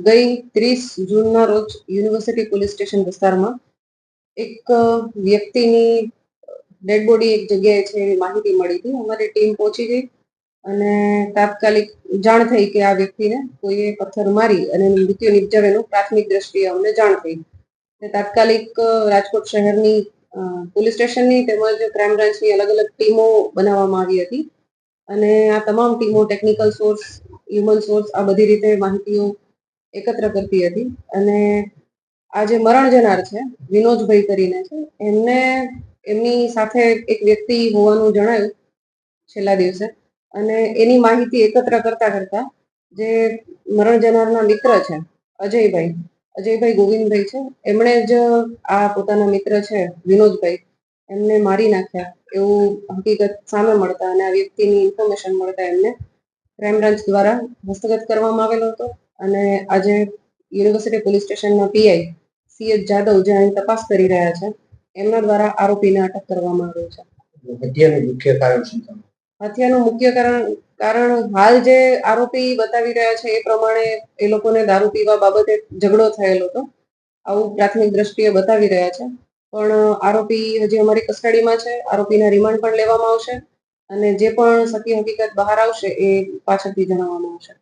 ગઈ 30 જૂનના રોજ યુનિવર્સિટી પોલીસ સ્ટેશન વિસ્તારમાં એક વ્યક્તિની ડેડ બોડી એક જગ્યાએ છે એવી માહિતી મળી હતી. અમારી ટીમ પહોંચી ગઈ અને તાત્કાલિક જાણ થઈ કે આ વ્યક્તિને કોઈએ પથ્થર મારી અને મૃત્યુ નિપજાવેલું પ્રાથમિક દ્રષ્ટિએ અમને જાણ થઈ. તાત્કાલિક રાજકોટ શહેરની પોલીસ સ્ટેશનની તેમજ ક્રાઇમ બ્રાન્ચની અલગ અલગ ટીમો બનાવવામાં આવી હતી અને આ તમામ ટીમો ટેકનિકલ સોર્સ, હ્યુમન સોર્સ આ બધી રીતે માહિતીઓ એકત્ર કરતી હતી અને આ જે મરણ જનાર છે વિનોદભાઈ કરીને છે એમની સાથે એક વ્યક્તિ હોવાનું જણાયું છેલ્લા દિવસે અને એની માહિતી એકત્ર કરતા જે મરણ જનારના મિત્ર છે અજયભાઈ ગોવિંદભાઈ છે, એમણે જ આ પોતાના મિત્ર છે વિનોદભાઈ એમને મારી નાખ્યા એવું હકીકત સામે મળતા અને આ વ્યક્તિની ઇન્ફોર્મેશન મળતા એમને ક્રાઇમ બ્રાન્ચ દ્વારા હસ્તગત કરવામાં આવેલો હતો અને આજે યુનિવર્સિટી પોલીસ સ્ટેશનના પીઆઈ સીએચ જાદવ જે અહીં તપાસ કરી રહ્યા છે એમના દ્વારા આરોપીને અટક કરવામાં આવ્યો છે. હત્યાનું મુખ્ય કારણ શું? હત્યાનું મુખ્ય કારણ હાલ જે આરોપી બતાવી રહ્યા છે એ પ્રમાણે એ લોકોને દારૂ પીવા બાબતે ઝઘડો થયેલો હતો આવું પ્રાથમિક દ્રષ્ટિએ બતાવી રહ્યા છે. પણ આરોપી હજી અમારી કસ્ટડીમાં છે. આરોપીના રિમાન્ડ પણ લેવામાં આવશે અને જે પણ સત્ય હકીકત બહાર આવશે એ પાછળથી જણાવવામાં આવશે.